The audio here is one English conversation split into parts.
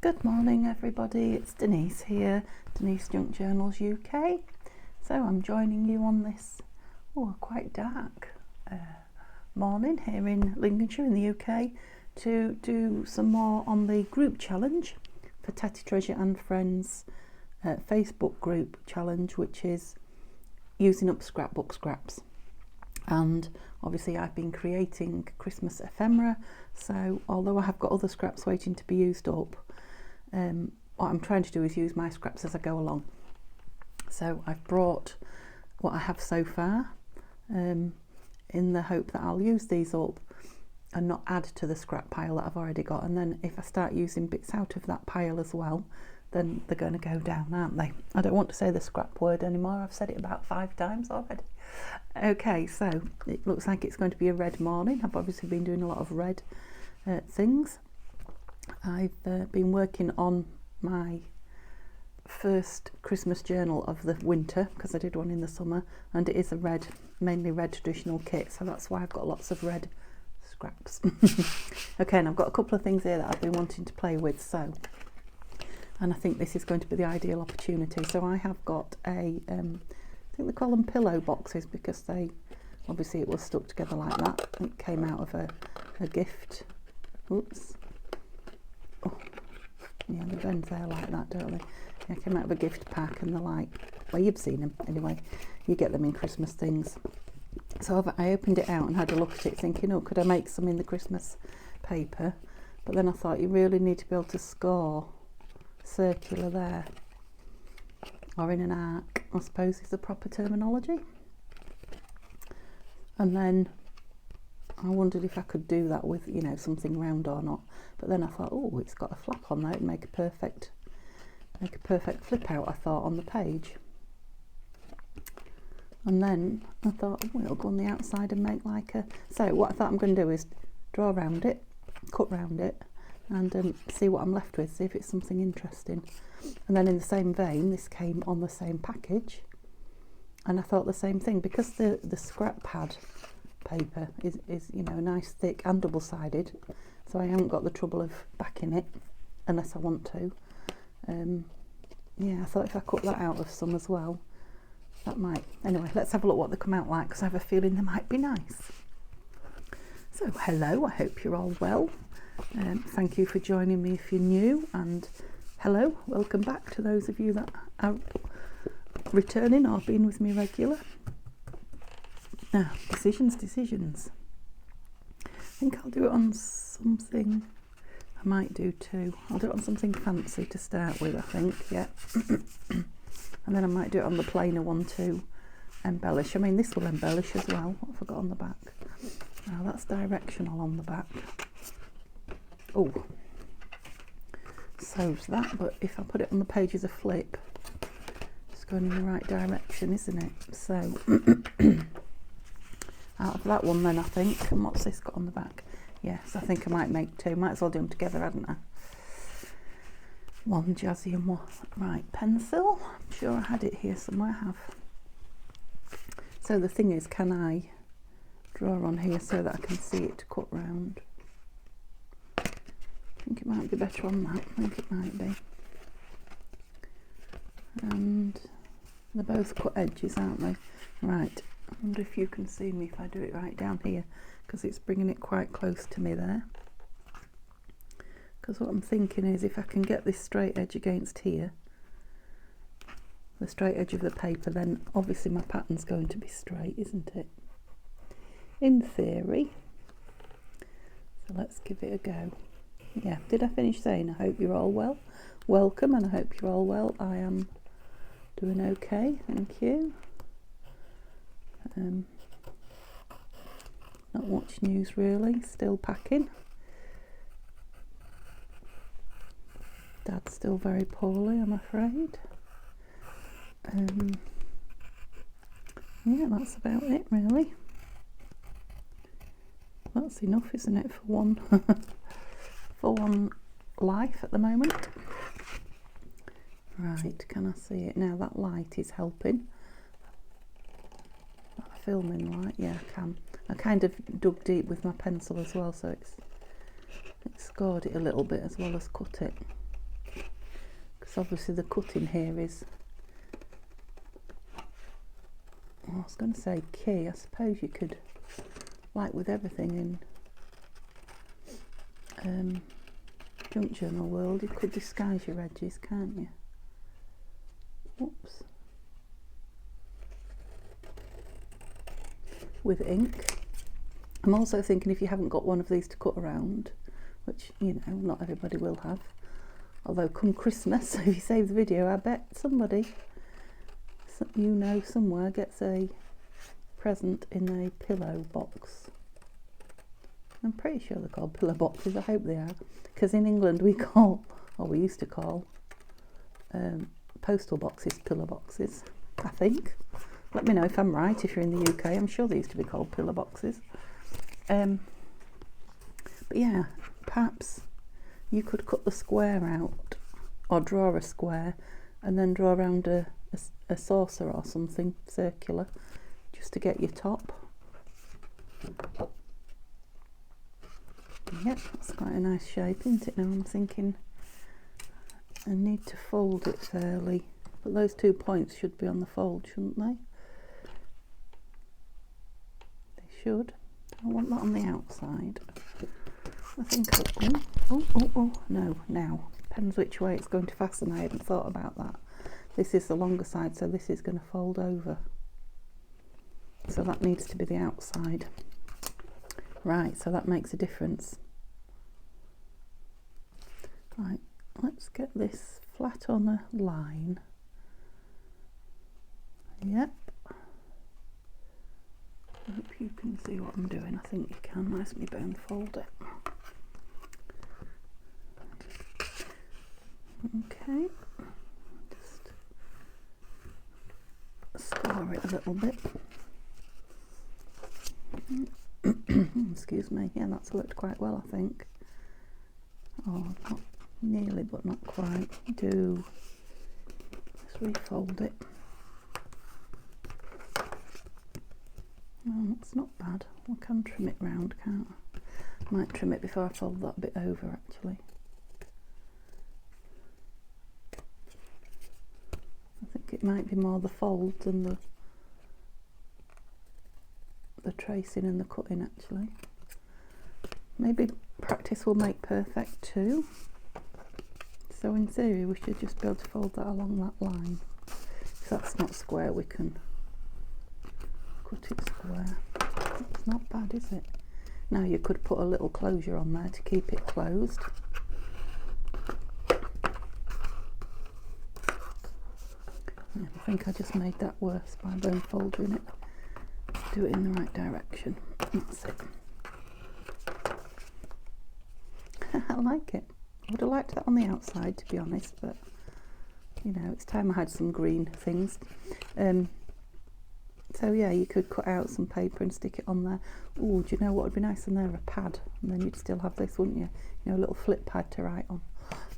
Good morning everybody, it's Denise here, Denise Junk Journals UK. So I'm joining you on this quite dark morning here in Lincolnshire in the UK to do some more on the group challenge for Tattytreasure and Friends Facebook group challenge, which is using up scrapbook scraps. And obviously I've been creating Christmas ephemera, so although I have got other scraps waiting to be used up, what I'm trying to do is use my scraps as I go along. So I've brought what I have so far in the hope that I'll use these up and not add to the scrap pile that I've already got, and then if I start using bits out of that pile as well, then they're going to go down, aren't they? I don't want to say the scrap word anymore, I've said it about 5 times already. Okay, so it looks like it's going to be a red morning. I've obviously been doing a lot of red things. I've been working on my first Christmas journal of the winter, because I did one in the summer, and it is a red, mainly red traditional kit, so that's why I've got lots of red scraps. Okay, and I've got a couple of things here that I've been wanting to play with, so, and I think this is going to be the ideal opportunity. So I have got a I think they call them pillow boxes, because they obviously it was stuck together like that. It came out of a gift. Oops. Oh, yeah, they bend there like that, don't they? Yeah, it came out of a gift pack, and they're like, well, you've seen them anyway. You get them in Christmas things. So I opened it out and had a look at it, thinking, oh, could I make some in the Christmas paper? But then I thought you really need to be able to score circular there, or in an arc, I suppose is the proper terminology. And then I wondered if I could do that with, you know, something round or not. But then I thought, oh, it's got a flap on there, it'd make a perfect flip out, I thought, on the page. And then I thought, oh, it'll go on the outside and make like a... So what I thought I'm going to do is draw around it, cut round it, and see what I'm left with, see if it's something interesting. And then in the same vein, this came on the same package, and I thought the same thing, because the scrap pad paper is you know, nice thick and double-sided, so I haven't got the trouble of backing it unless I want to. Yeah, I thought if I cut that out of some as well, that might... Anyway, let's have a look what they come out like, because I have a feeling they might be nice. So hello, I hope you're all well. Thank you for joining me if you're new, and hello, welcome back to those of you that are returning or been with me regular. Now, decisions. I think I'll do it on something, I might do two. I'll do it on something fancy to start with, I think, yeah. And then I might do it on the plainer one to embellish. I mean, this will embellish as well. What have I got on the back? Now, that's directional on the back. Oh, so's that, but if I put it on the page as a flip, it's going in the right direction, isn't it? So, out of that one then, I think. And what's this got on the back? Yes, I think I might make two. Might as well do them together, hadn't I? One jazzy and one... Right, pencil. I'm sure I had it here somewhere, I have. So the thing is, can I draw on here so that I can see it to cut round? I think it might be better on that. I think it might be. And they're both cut edges, aren't they? Right. I wonder if you can see me if I do it right down here, because it's bringing it quite close to me there. Because what I'm thinking is, if I can get this straight edge against here, the straight edge of the paper, then obviously my pattern's going to be straight, isn't it? In theory. So let's give it a go. Yeah, did I finish saying I hope you're all well? Welcome, and I hope you're all well. I am doing okay, thank you. Not much news really, still packing. Dad's still very poorly, I'm afraid. Yeah, that's about it really. That's enough, isn't it, for one for one life at the moment. Right, can I see it now? That light is helping. That filming light, yeah, I can. I kind of dug deep with my pencil as well, so it's scored it a little bit as well as cut it. because obviously the cutting here is, well, I was going to say key. I suppose you could, like with everything in junk journal world, you could disguise your edges, can't you? Whoops. With ink. I'm also thinking if you haven't got one of these to cut around, which, you know, not everybody will have, although come Christmas, if you save the video, I bet somebody, you know, somewhere gets a present in a pillow box. I'm pretty sure they're called pillow boxes. I hope they are, because in England we call, or we used to call, postal boxes pillow boxes, I think. Let me know if I'm right if you're in the UK. I'm sure they used to be called pillow boxes. But yeah, perhaps you could cut the square out, or draw a square and then draw around a saucer or something circular just to get your top. Yep, that's quite a nice shape, isn't it? Now I'm thinking I need to fold it fairly, but those 2 points should be on the fold, shouldn't they? They should. I want that on the outside. I think no, now. Depends which way it's going to fasten. I hadn't thought about that. This is the longer side, so this is going to fold over. So that needs to be the outside. Right, so that makes a difference. Right, let's get this flat on a line. Yep. I hope you can see what I'm doing. I think you can. Nice me bone fold it. Okay. Just score it a little bit. Excuse me. Yeah, that's worked quite well, I think. Oh, not nearly, but not quite. Let's refold it. Oh, it's not bad. I can trim it round, can't I? Might trim it before I fold that bit over, actually. I think it might be more the fold than the tracing and the cutting, actually. Maybe practice will make perfect too. So in theory we should just be able to fold that along that line. If that's not square, we can cut it square. It's not bad, is it? Now you could put a little closure on there to keep it closed. Yeah, I think I just made that worse by bone folding it. Do it in the right direction. That's it. I like it. I would have liked that on the outside, to be honest, but you know, it's time I had some green things. So yeah, you could cut out some paper and stick it on there. Oh, do you know what would be nice on there? A pad, and then you'd still have this, wouldn't you? You know, a little flip pad to write on.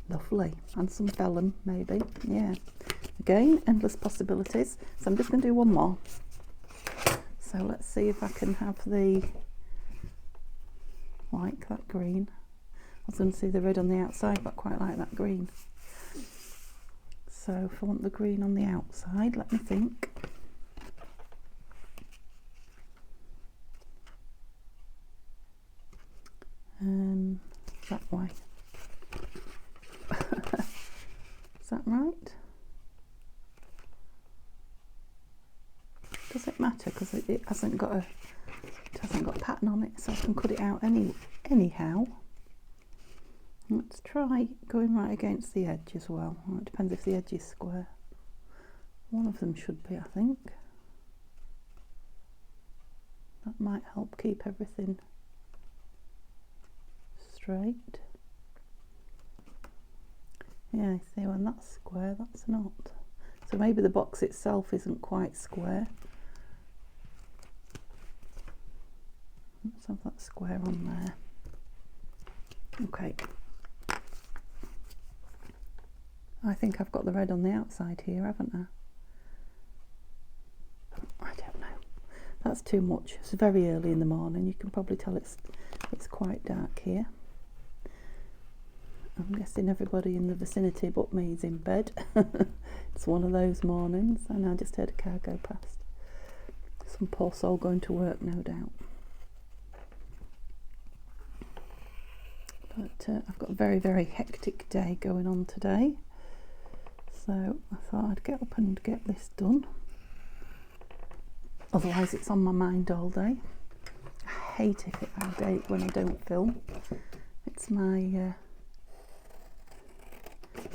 Lovely. And some vellum, maybe. Yeah. Again, endless possibilities. So I'm just going to do one more. So let's see if I can have the, like that green. I was going to see the red on the outside, but I quite like that green. So if I want the green on the outside, let me think. That way. Is that right? Does it matter? Because it hasn't got a pattern on it, so I can cut it out anyhow. Let's try going right against the edge as well. Well, it depends if the edge is square. One of them should be, I think. That might help keep everything straight. Yeah, see, when that's square, that's not. So maybe the box itself isn't quite square. Let's have that square on there. Okay. I think I've got the red on the outside here, haven't I? I don't know. That's too much. It's very early in the morning. You can probably tell it's quite dark here. I'm guessing everybody in the vicinity but me is in bed. It's one of those mornings, and I just heard a car go past. Some poor soul going to work, no doubt. But I've got a very, very hectic day going on today, so I thought I'd get up and get this done. Otherwise it's on my mind all day. I hate it when I don't film. It's my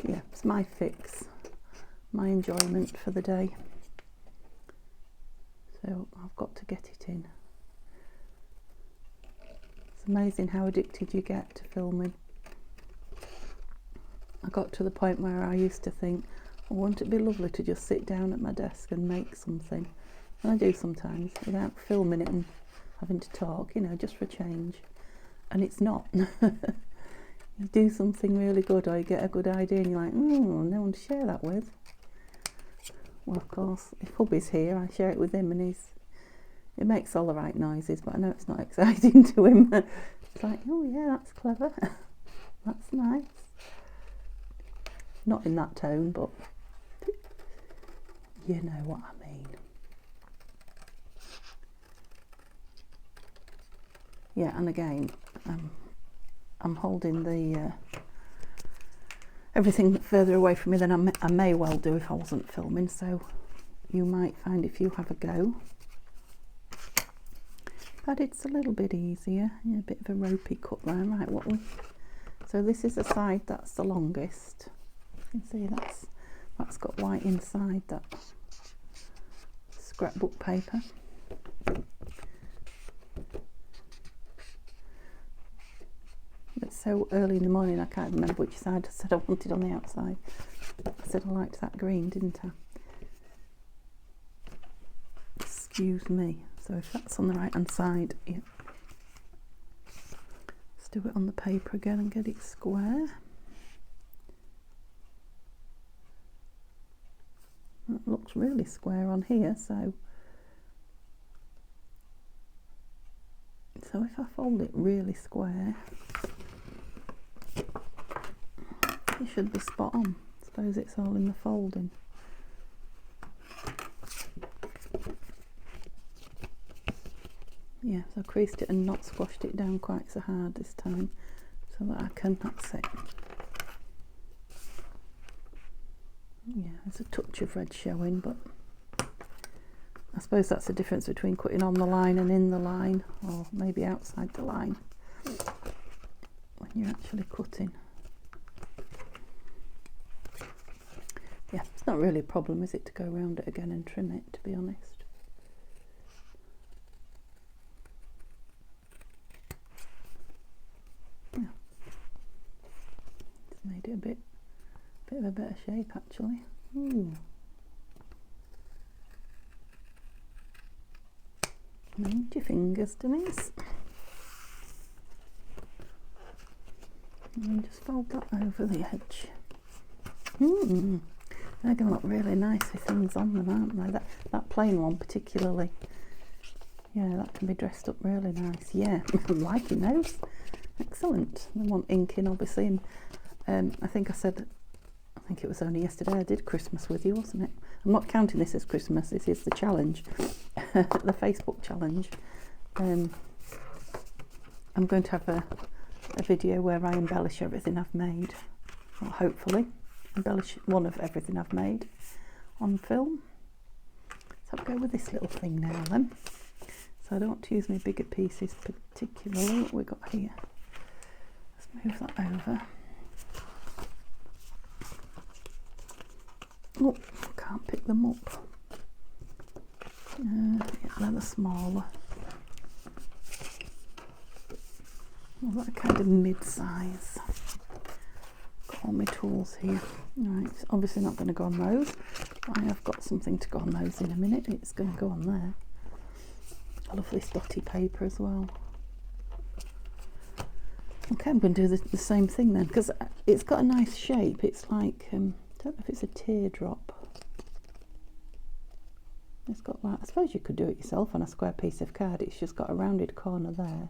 it's my fix, my enjoyment for the day. So I've got to get it in. It's amazing how addicted you get to filming. I got to the point where I used to think, oh, wouldn't it be lovely to just sit down at my desk and make something? And I do sometimes, without filming it and having to talk, you know, just for a change. And it's not. You do something really good, or you get a good idea and you're like, oh, no one to share that with. Well, of course, if hubby's here, I share it with him, and it makes all the right noises, but I know it's not exciting to him. It's like, oh yeah, that's clever. That's nice. Not in that tone, but you know what I mean. Yeah, and again, I'm holding the everything further away from me than I may well do if I wasn't filming, so you might find if you have a go. But it's a little bit easier. Yeah, a bit of a ropey cut there. Right, so this is the side that's the longest. You can see that's got white inside, that scrapbook paper. It's so early in the morning I can't remember which side I said I wanted on the outside. I said I liked that green, didn't I? Excuse me. So if that's on the right hand side, yeah. Let's do it on the paper again and get it square. That looks really square on here, so if I fold it really square, it should be spot on. I suppose it's all in the folding. Yeah, so I creased it and not squashed it down quite so hard this time, so that I can, that's it. Yeah, there's a touch of red showing, but I suppose that's the difference between cutting on the line and in the line, or maybe outside the line, when you're actually cutting. Yeah, it's not really a problem, is it, to go around it again and trim it, to be honest. Made it a bit of a better shape, actually. Ooh. Mind your fingers, Denise. And then just fold that over the edge. They're going to look really nice with things on them, aren't they? That plain one particularly. Yeah, that can be dressed up really nice. Yeah, I'm liking those. Excellent. They want ink in, obviously, and I think it was only yesterday I did Christmas with you, wasn't it? I'm not counting this as Christmas, this is the challenge, the Facebook challenge. I'm going to have a video where I embellish everything I've made, or hopefully embellish one of everything I've made on film. So I'll go with this little thing now then. So I don't want to use my bigger pieces particularly. What we've got here, let's move that over. Oh, can't pick them up. Yeah, they're smaller. Well, that kind of mid-size. Got all my tools here. Right, it's obviously not going to go on those. I have got something to go on those in a minute. It's going to go on there. I love this dotty paper as well. Okay, I'm going to do the same thing then, because it's got a nice shape. It's like, I don't know if it's a teardrop. It's got that. I suppose you could do it yourself on a square piece of card. It's just got a rounded corner there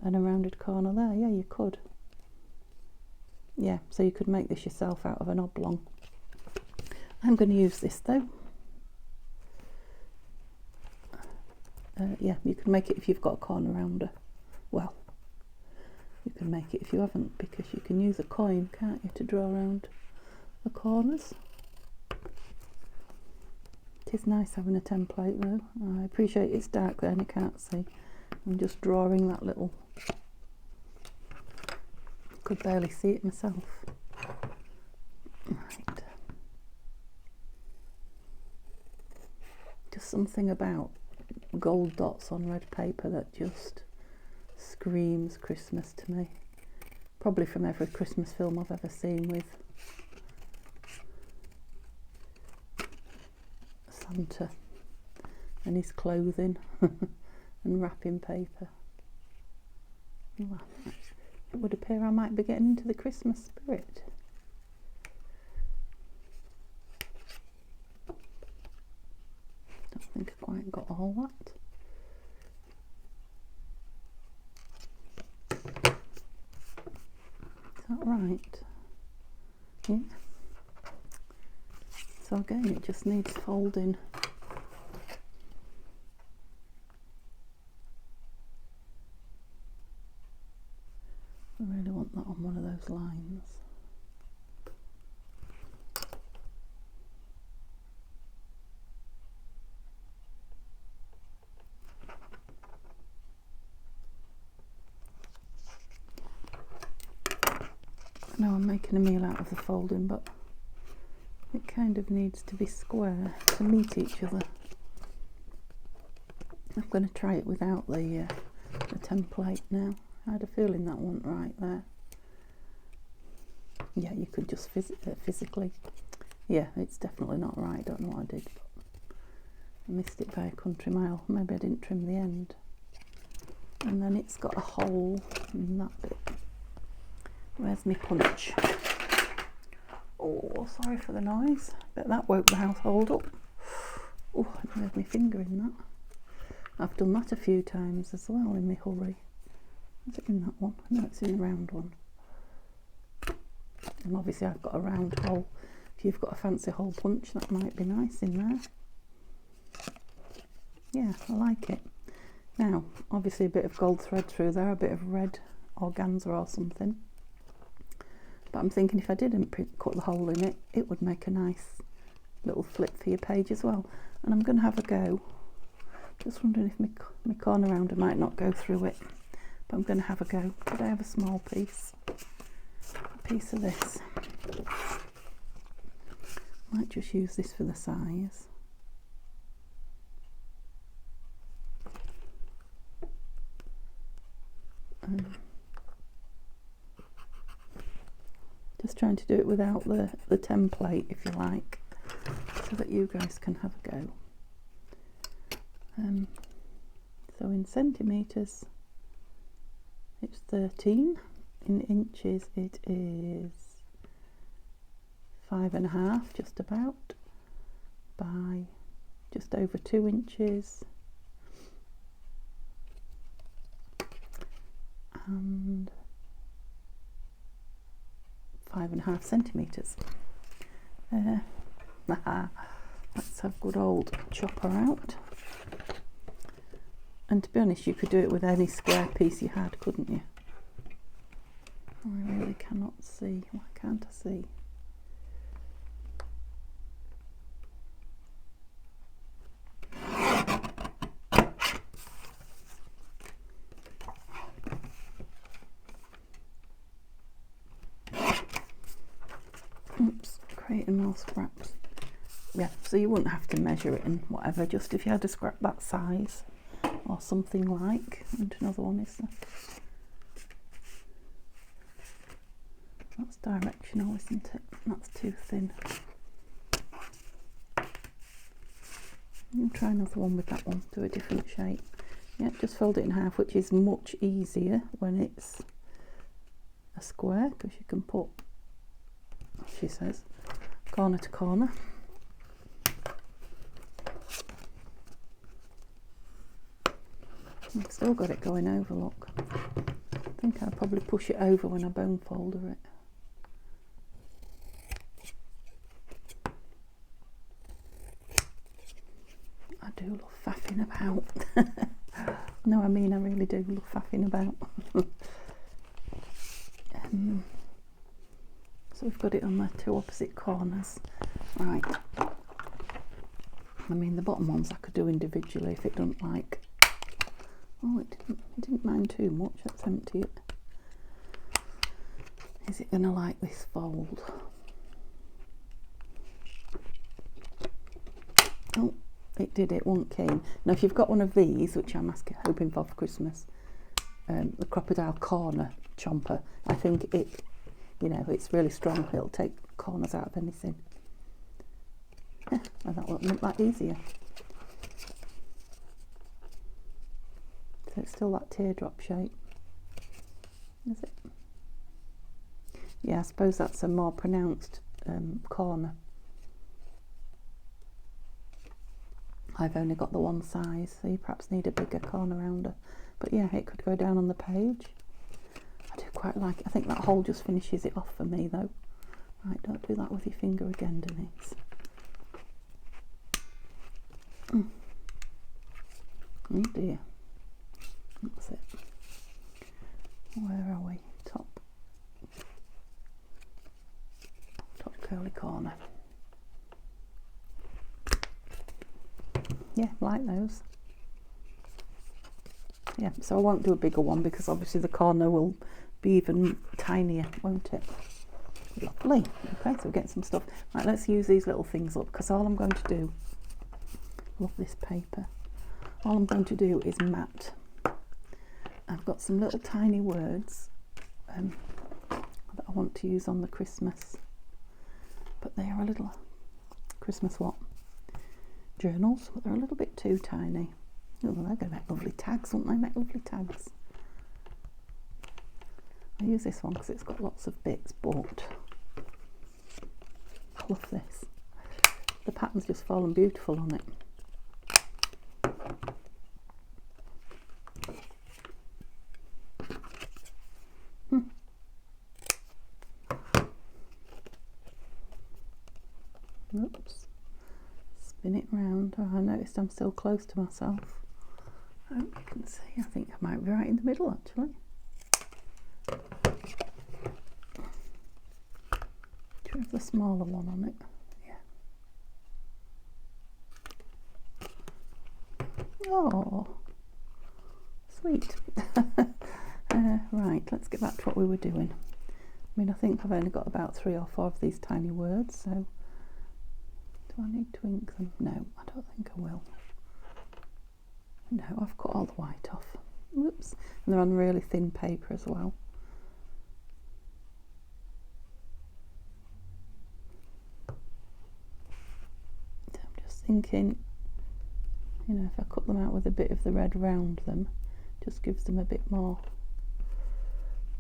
and a rounded corner there. Yeah, you could. Yeah, so you could make this yourself out of an oblong. I'm going to use this though. Yeah, you can make it if you've got a corner rounder. Well, you can make it if you haven't, because you can use a coin, can't you, to draw around the corners. It is nice having a template though. I appreciate it's dark there and you can't see. I'm just drawing that little... Could barely see it myself. Right. Just something about gold dots on red paper that just screams Christmas to me. Probably from every Christmas film I've ever seen with Santa and his clothing and wrapping paper. Well, it would appear I might be getting into the Christmas spirit. Don't think I quite got all that. Is that right? Yeah. So again, it just needs folding. I really want that on one of those lines. I know I'm making a meal out of the folding, but it kind of needs to be square to meet each other. I'm going to try it without the template now. I had a feeling that wasn't right there. Yeah, you could just physically. Yeah, it's definitely not right. I don't know what I did, but I missed it by a country mile. Maybe I didn't trim the end. And then it's got a hole in that bit. Where's my punch? Oh, sorry for the noise. Bet that woke the household up. Oh, I had my finger in that. I've done that a few times as well in my hurry. Is it in that one? No, it's in the round one. And obviously I've got a round hole. If you've got a fancy hole punch, that might be nice in there. Yeah, I like it. Now, obviously a bit of gold thread through there, a bit of red organza or something. But I'm thinking if I didn't cut the hole in it, it would make a nice little flip for your page as well. And I'm going to have a go. Just wondering if my corner rounder might not go through it. But I'm going to have a go. Could I have a small piece? A piece of this. Might just use this for the size. Just trying to do it without the template, if you like, so that you guys can have a go. So in centimetres it's 13, in inches it is 5.5 just about, by just over 2 inches, and 5.5 centimetres. Let's have good old chopper out. And to be honest, you could do it with any square piece you had, couldn't you? I really cannot see. Why can't I see? Oops, creating more scraps. Yeah, so you wouldn't have to measure it and whatever, just if you had a scrap that size or something like. And another one is there. That's directional, isn't it? That's too thin. I'll try another one with that one, do a different shape. Yeah, just fold it in half, which is much easier when it's a square, because you can put, she says, corner to corner. I've still got it going over, look. I think I'll probably push it over when I bone folder it. love faffing about. No, I mean I really do love faffing about. So we've got it on the two opposite corners. Right. I mean the bottom ones I could do individually if it doesn't like. Oh, it didn't mind too much. Let's empty it. Is it going to like this fold? Oh, it did, it wasn't keen. Now if you've got one of these, which I'm hoping for Christmas, the crocodile corner chomper, I think it, you know, it's really strong. It'll take corners out of anything. Yeah, and that will make that easier. So it's still that teardrop shape, is it? Yeah, I suppose that's a more pronounced corner. I've only got the one size, so you perhaps need a bigger corner rounder. But yeah, it could go down on the page. I do quite like it. I think that hole just finishes it off for me though. Right, don't do that with your finger again, Denise. Oh dear. That's it. Where are we? Top curly corner. Yeah, like those. Yeah, so I won't do a bigger one because obviously the corner will be even tinier, won't it? Lovely. Okay, so we're getting some stuff. Right, let's use these little things up because all I'm going to do, love this paper, all I'm going to do is mat. I've got some little tiny words that I want to use on the Christmas, but they are a little Christmas what? Journals, but they're a little bit too tiny. Oh, well, they're going to make lovely tags, won't they? Make lovely tags. I use this one because it's got lots of bits, but I love this. The pattern's just fallen beautiful on it. Oops. Spin it round. Oh, I noticed I'm still close to myself. I hope you can see. I think I might be right in the middle actually. Do you have the smaller one on it? Yeah. Oh, sweet. Right, let's get back to what we were doing. I mean, I think I've only got about 3 or 4 of these tiny words, so do I need to ink them? No, I don't think I will. No, I've cut all the white off. Whoops. And they're on really thin paper as well. So I'm just thinking, you know, if I cut them out with a bit of the red around them, just gives them a bit more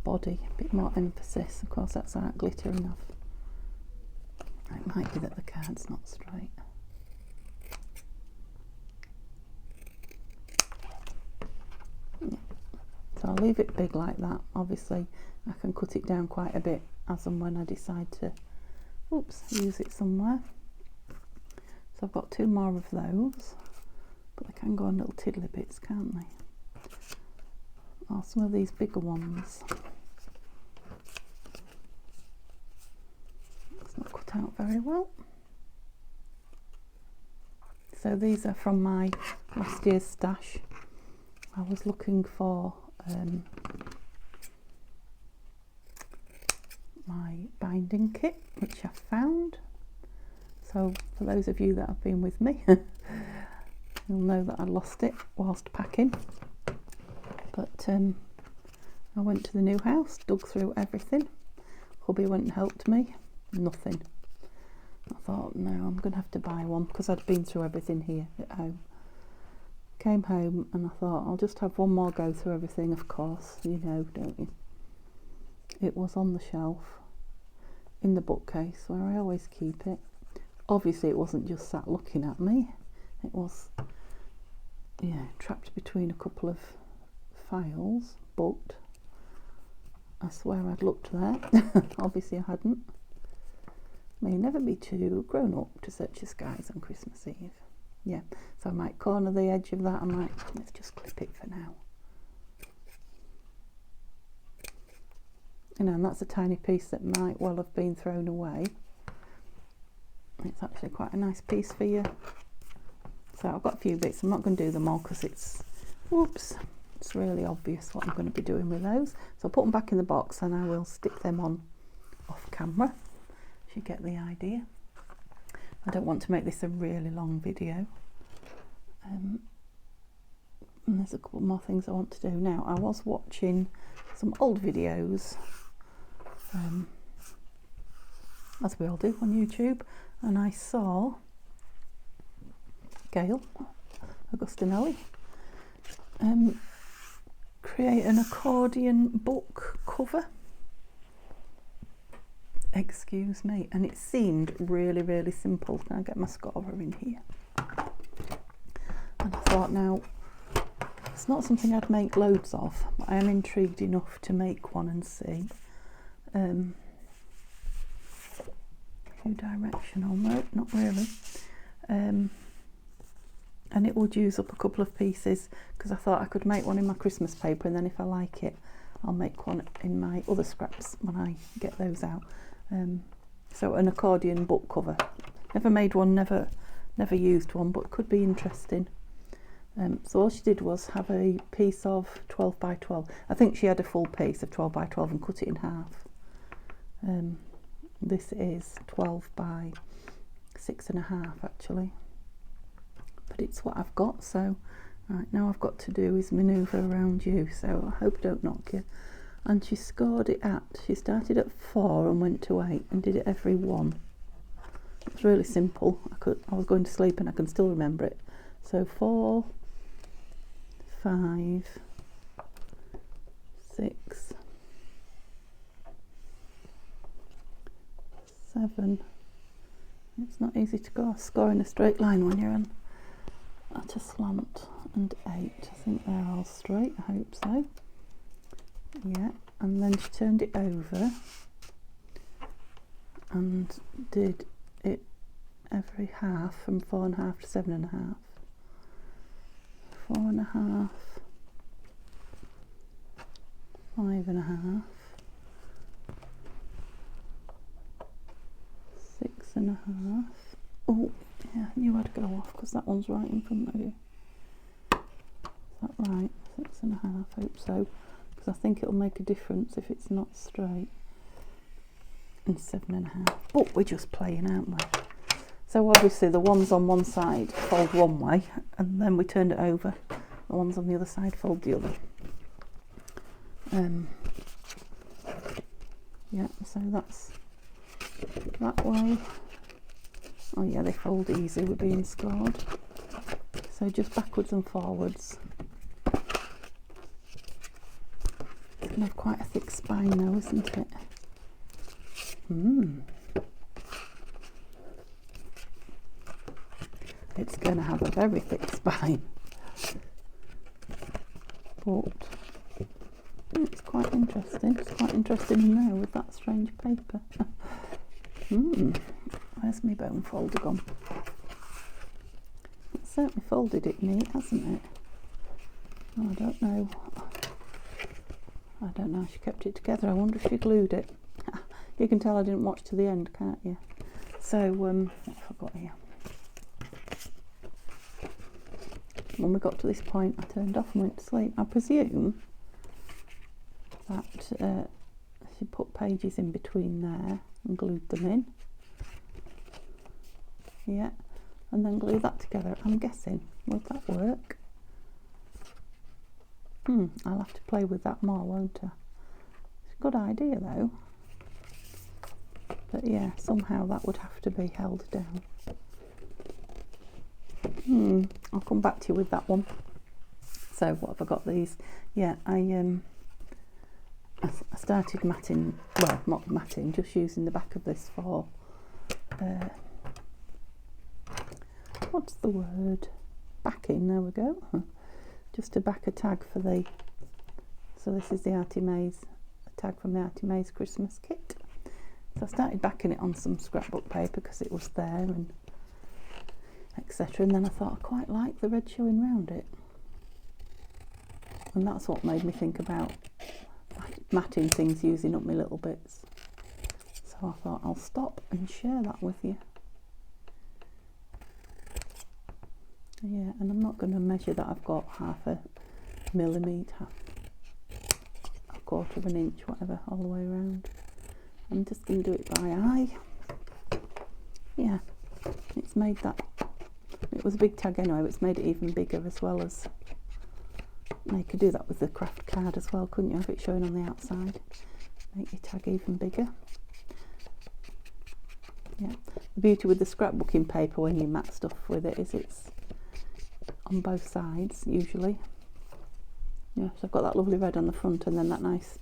body, a bit more emphasis. Of course, that's not glitter enough. It might be that the card's not straight. Yeah. So I'll leave it big like that. Obviously, I can cut it down quite a bit as and when I decide to, oops, use it somewhere. So I've got 2 more of those, but they can go on little tiddly bits, can't they? Or some of these bigger ones. It's not cut out very well. So these are from my last year's stash. I was looking for my binding kit, which I found. So for those of you that have been with me, you'll know that I lost it whilst packing. But I went to the new house, dug through everything. Hubby went and helped me. Nothing. I thought, no, I'm going to have to buy one because I'd been through everything here at home. Came home and I thought, I'll just have one more go through everything, of course, you know, don't you? It was on the shelf in the bookcase where I always keep it. Obviously it wasn't just sat looking at me. It was, yeah, trapped between a couple of files, but I swear I'd looked there. Obviously I hadn't. May never be too grown up to search the skies on Christmas Eve. Yeah, so I might corner the edge of that. Let's just clip it for now. You know, and that's a tiny piece that might well have been thrown away. It's actually quite a nice piece for you. So I've got a few bits. I'm not going to do them all because it's really obvious what I'm going to be doing with those. So I'll put them back in the box and I will stick them on off camera. You get the idea. I don't want to make this a really long video. And there's a couple more things I want to do now. I was watching some old videos, as we all do on YouTube, and I saw Gail Augustinelli create an accordion book cover. Excuse me, and it seemed really, really simple. Can I get my scorer in here? And I thought, now, it's not something I'd make loads of, but I am intrigued enough to make one and see. Few directional, no, not really. And it would use up a couple of pieces, because I thought I could make one in my Christmas paper, and then if I like it, I'll make one in my other scraps when I get those out. So an accordion book cover. Never made one, never used one, but could be interesting. So all she did was have a piece of 12 by 12. I think she had a full piece of 12 by 12 and cut it in half. This is 12 by 6.5 actually, but it's what I've got. So right now I've got to do is manoeuvre around you, so I hope I don't knock you. And she scored it she started at 4 and went to 8 and did it every one. It was really simple. I was going to sleep and I can still remember it. So 4, 5, 6, 7. It's not easy to score in a straight line when you're at a slant. And 8. I think they're all straight. I hope so. Yeah, and then she turned it over and did it every half from 4.5 to 7.5. 4.5, 5.5, 6.5. Oh, yeah, I knew I'd go off because that one's right in front of you. Is that right? 6.5, hope so. Because I think it'll make a difference if it's not straight. And 7.5. But we're just playing, aren't we? So obviously the ones on one side fold one way, and then we turned it over. The ones on the other side fold the other. Yeah, so that's that way. Oh yeah, they fold easy with being scored. So just backwards and forwards. It's going to have quite a thick spine now, isn't it? It's going to have a very thick spine. But it's quite interesting. It's quite interesting in there with that strange paper. Where's my bone folder gone? It's certainly folded it neat, hasn't it? Oh, I don't know. I don't know. She kept it together. I wonder if she glued it. You can tell I didn't watch to the end, can't you? So, what have I got here? When we got to this point, I turned off and went to sleep. I presume that she put pages in between there and glued them in. Yeah, and then glue that together. I'm guessing. Would that work? I'll have to play with that more, won't I? It's a good idea though. But yeah, somehow that would have to be held down. I'll come back to you with that one. So what have I got these? Yeah, I started matting, well, not matting, just using the back of this for, what's the word? Backing, there we go. Just to back a tag for the, so this is the Artie Mays, a tag from the Artie Mays Christmas kit. So I started backing it on some scrapbook paper because it was there, and etc. And then I thought I quite like the red showing round it, and that's what made me think about matting things using up my little bits. So I thought I'll stop and share that with you. Yeah, and I'm not going to measure that. I've got 1/2 millimetre, 1/4 of an inch, whatever, all the way around. I'm just going to do it by eye. Yeah, it's made that. It was a big tag anyway, but it's made it even bigger as well as. Now you could do that with the craft card as well, couldn't you? Have it showing on the outside. Make your tag even bigger. Yeah, the beauty with the scrapbooking paper when you mat stuff with it is it's on both sides usually. Yeah, so I've got that lovely red on the front and then that nice,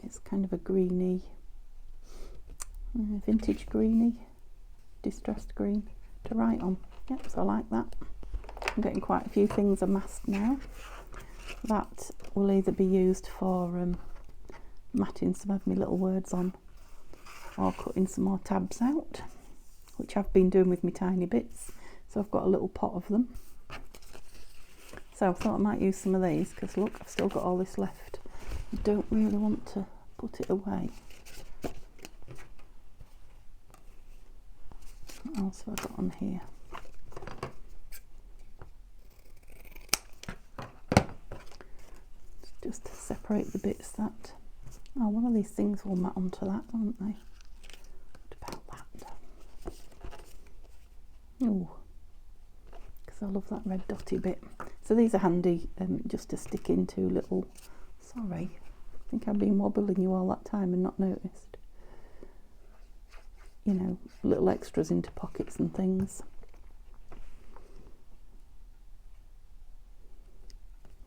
it's kind of a greeny, vintage greeny, distressed green to write on. Yep, so I like that. I'm getting quite a few things amassed now. That will either be used for matting some of my little words on, or cutting some more tabs out, which I've been doing with my tiny bits. So I've got a little pot of them. So I thought I might use some of these, because look, I've still got all this left. I don't really want to put it away. What else have I got on here? Just to separate the bits that... Oh, one of these things will mat onto that, won't they? What about that? Oh, because I love that red dotty bit. So these are handy just to stick into little... Sorry, I think I've been wobbling you all that time and not noticed. You know, little extras into pockets and things.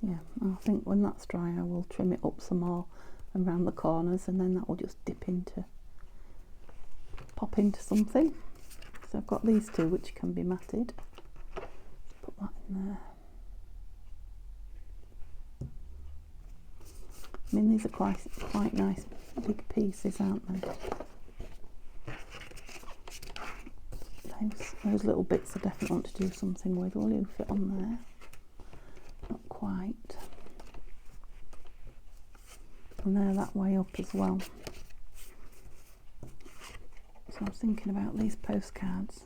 Yeah, I think when that's dry I will trim it up some more around the corners, and then that will just pop into something. So I've got these two which can be matted. Let's put that in there. I mean, these are quite nice big pieces, aren't they? Those little bits I definitely want to do something with. Will you fit on there? Not quite. And they're that way up as well. So I was thinking about these postcards.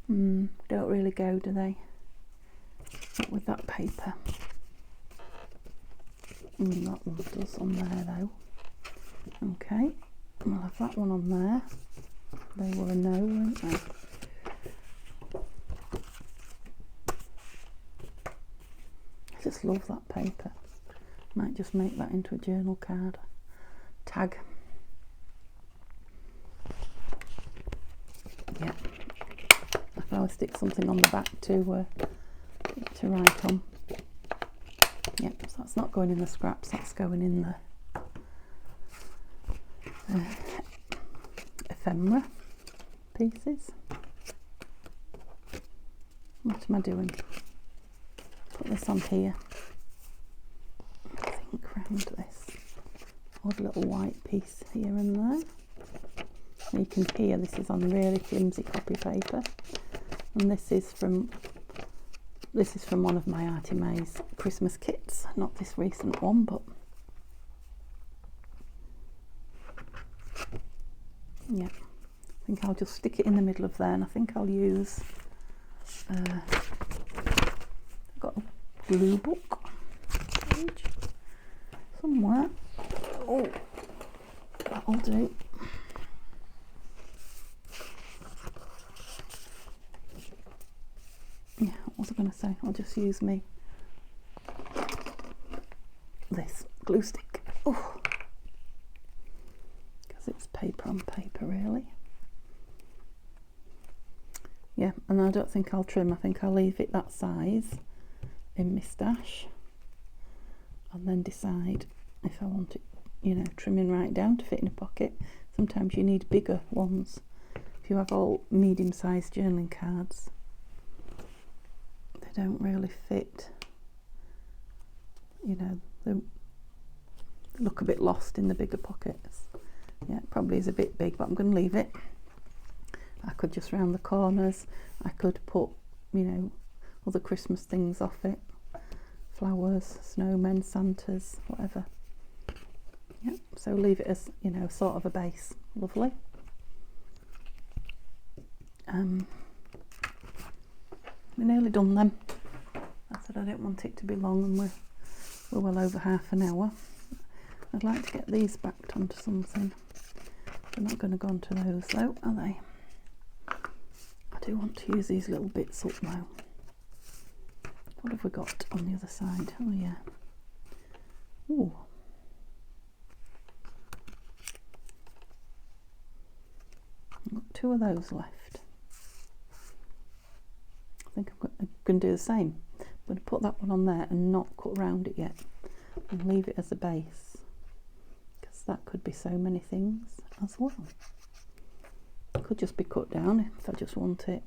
Don't really go, do they? Not with that paper. That one does on there though. Okay, we'll have that one on there. They were a no, weren't they? I just love that paper. Might just make that into a journal card tag. Yeah, I can always stick something on the back to write on. Yep, so that's not going in the scraps, that's going in the ephemera pieces. What am I doing? Put this on here. I think round this. Odd little white piece here and there. And you can hear this is on really flimsy copy paper, and this is from one of my Artie May's Christmas kits, not this recent one, but yeah, I think I'll just stick it in the middle of there, and I think I'll use I've got a blue book page somewhere. Oh, that'll do. Yeah, what was I going to say? I'll just use this glue stick. Oh, because it's paper on paper, really. Yeah, and I don't think I'll trim. I think I'll leave it that size in my stash, and then decide if I want it, you know, trimming right down to fit in a pocket. Sometimes you need bigger ones. If you have all medium-sized journaling cards, they don't really fit, you know, they look a bit lost in the bigger pockets. Yeah, it probably is a bit big, but I'm going to leave it. could just round the corners. I could put, you know, other Christmas things off it. Flowers, snowmen, Santas, whatever. Yep, so leave it as, you know, sort of a base. Lovely. We're nearly done then. I said I didn't want it to be long, and we're well over half an hour. I'd like to get these backed onto something. They're not going to go onto those though, are they? I do want to use these little bits up now. What have we got on the other side? Oh yeah. Ooh. I've got 2 of those left. I think I'm going to do the same. I'm going to put that one on there and not cut around it yet, and leave it as a base, because that could be so many things as well. It could just be cut down if I just want it.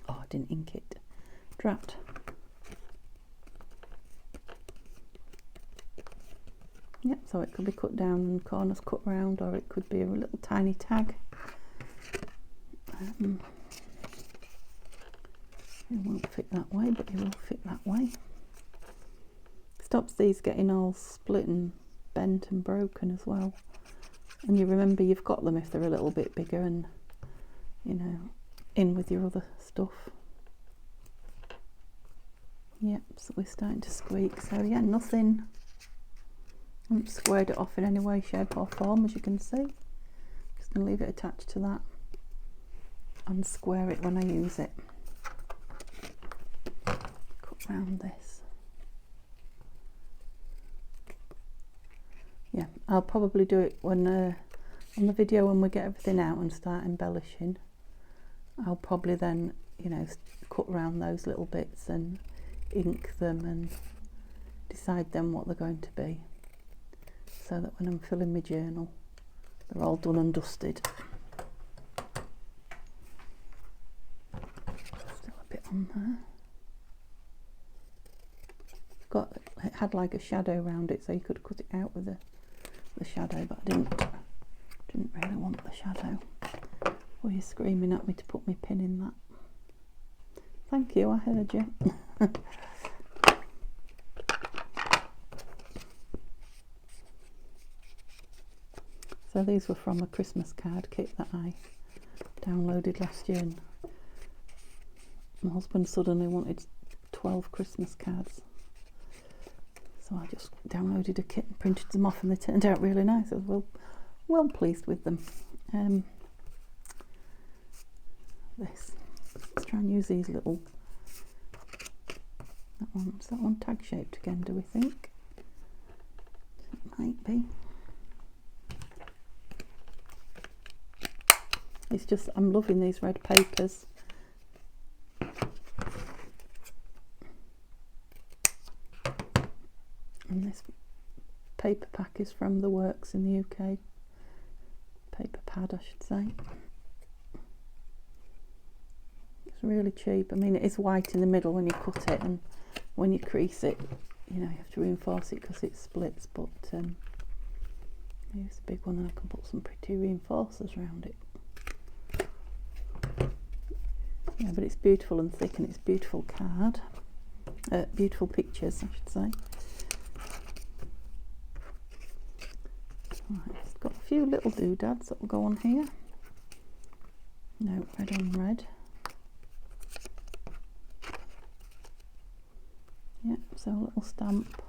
Oh, I didn't ink it. Drat. Yep, so it could be cut down and corners cut round, or it could be a little tiny tag. It won't fit that way, but it will fit that way. Stops these getting all split and bent and broken as well. And you remember you've got them if they're a little bit bigger and, you know, in with your other stuff. Yep, so we're starting to squeak. So yeah, nothing. I haven't squared it off in any way, shape or form, as you can see. Just going to leave it attached to that and square it when I use it. Cut round this. Yeah, I'll probably do it when on the video when we get everything out and start embellishing. I'll probably then, you know, cut around those little bits and ink them and decide then what they're going to be, so that when I'm filling my journal they're all done and dusted. Still a bit on there. It had like a shadow around it, so you could cut it out with the shadow, but I didn't really want the shadow. Oh, you're screaming at me to put my pin in that. Thank you, I heard you. So these were from a Christmas card kit that I downloaded last year, and my husband suddenly wanted 12 Christmas cards. So I just downloaded a kit and printed them off, and they turned out really nice. I was well pleased with them. Let's try and use these little. Is that one tag shaped again, do we think? It might be. It's just, I'm loving these red papers. And this paper pack is from The Works in the UK. Paper pad, I should say. It's really cheap. I mean, it is white in the middle when you cut it, and when you crease it, you know, you have to reinforce it because it splits, but here's a big one, and I can put some pretty reinforcers around it. Yeah, but it's beautiful and thick, and it's beautiful card. Beautiful pictures, I should say. Right, it's got a few little doodads that will go on here. No, red on red. Yep, so a little stamp.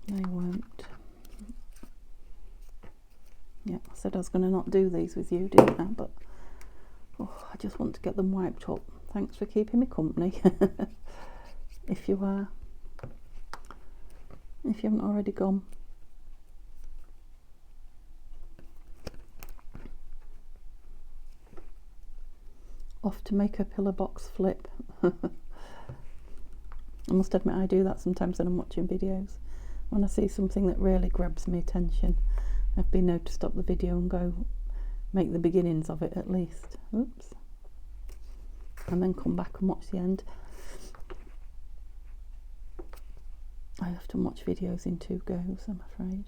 They won't. Yeah, I said I was going to not do these with you, didn't I? But oh, I just want to get them wiped up. Thanks for keeping me company. If you are. If you haven't already gone. Off to make a pillar box flip. I must admit I do that sometimes when I'm watching videos. When I see something that really grabs my attention, I've been known to stop the video and go make the beginnings of it at least. Oops. And then come back and watch the end. I often watch videos in 2 goes, I'm afraid.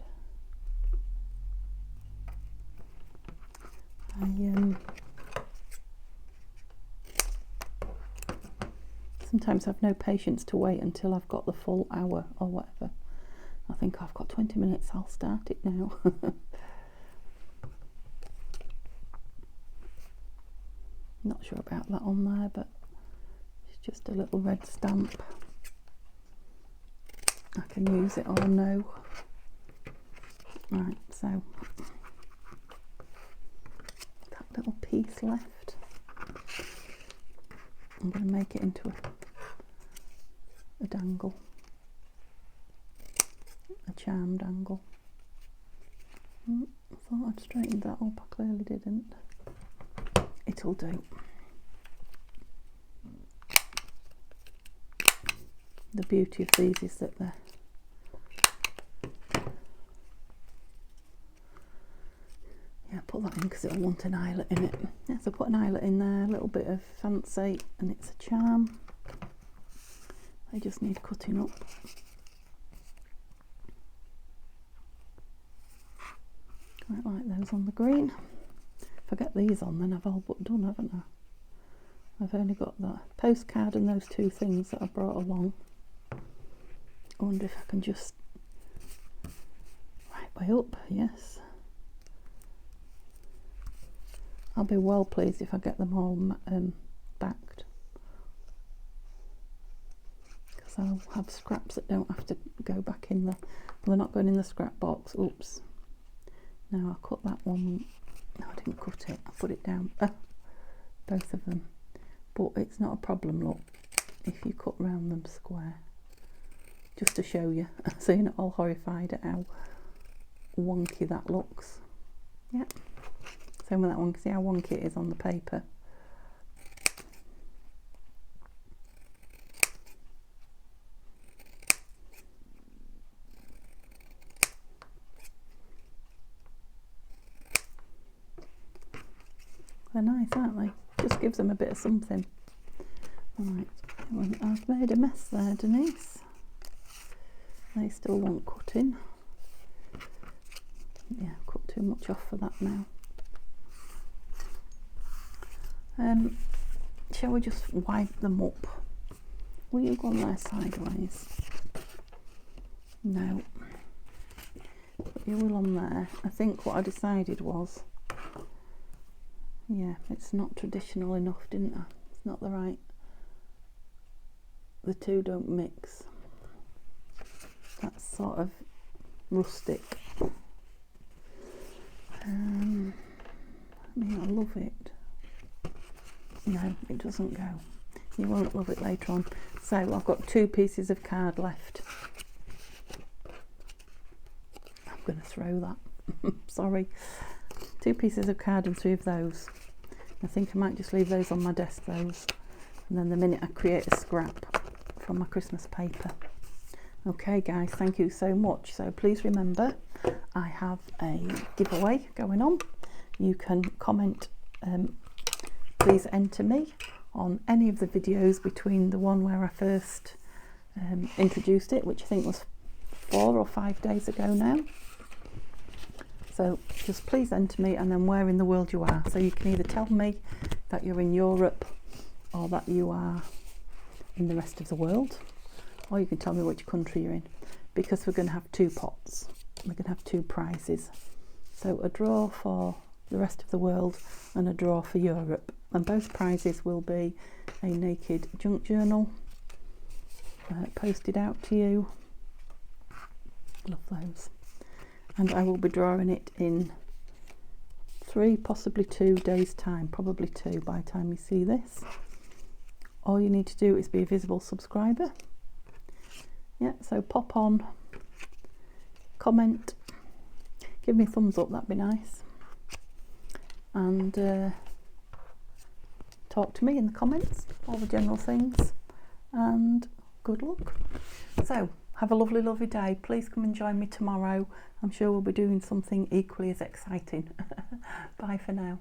sometimes I've no patience to wait until I've got the full hour or whatever. I think I've got 20 minutes, I'll start it now. Not sure about that on there, but it's just a little red stamp. I can use it or no. Right, so that little piece left, I'm going to make it into a dangle, a charm dangle. I thought I'd straightened that up, I clearly didn't. It'll do. The beauty of these is that they're put that in because it'll want an eyelet in it. Yeah, so put an eyelet in there, a little bit of fancy, and it's a charm. They just need cutting up. Quite like those on the green. If I get these on, then I've all but done, haven't I? I've only got that postcard and those two things that I brought along. I wonder if I can just right way up. Yes. I'll be well pleased if I get them all backed, because I'll have scraps that don't have to go back in the, they're not going in the scrap box. Oops. Now I'll cut that one. No, I didn't cut it, I put it down. Both of them. But it's not a problem, look, if you cut round them square. Just to show you, so you're not all horrified at how wonky that looks. Yep. Same with that one, see how wonky it is on the paper. They're nice, aren't they? Just gives them a bit of something. Right, I've made a mess there, Denise. They still want cutting. Yeah, cut too much off for that now. Shall we just wipe them up? Will you go on there sideways? No. But you will on there. I think what I decided was, yeah, it's not traditional enough, didn't I? It's not the right, the two don't mix. That's sort of rustic. I mean, I love it. No, it doesn't go. You won't love it later on. So I've got 2 pieces of card left. I'm going to throw that. Sorry. 2 pieces of card and 3 of those. I think I might just leave those on my desk, those. And then the minute I create a scrap from my Christmas paper. Okay guys, thank you so much. So please remember, I have a giveaway going on. You can comment, please enter me on any of the videos between the one where I first introduced it, which I think was 4 or 5 days ago now. So just please enter me, and then where in the world you are. So you can either tell me that you're in Europe or that you are in the rest of the world, or you can tell me which country you're in, because we're going to have 2 pots. We're going to have 2 prizes. So a draw for the rest of the world and a draw for Europe. And both prizes will be a naked junk journal posted out to you. Love those. And I will be drawing it in 3, possibly 2 days time, probably 2 by the time you see this. All you need to do is be a visible subscriber. Yeah, so pop on, comment, give me a thumbs up, that'd be nice. And talk to me in the comments, all the general things, and good luck. So have a lovely, lovely day. Please come and join me tomorrow. I'm sure we'll be doing something equally as exciting. Bye for now.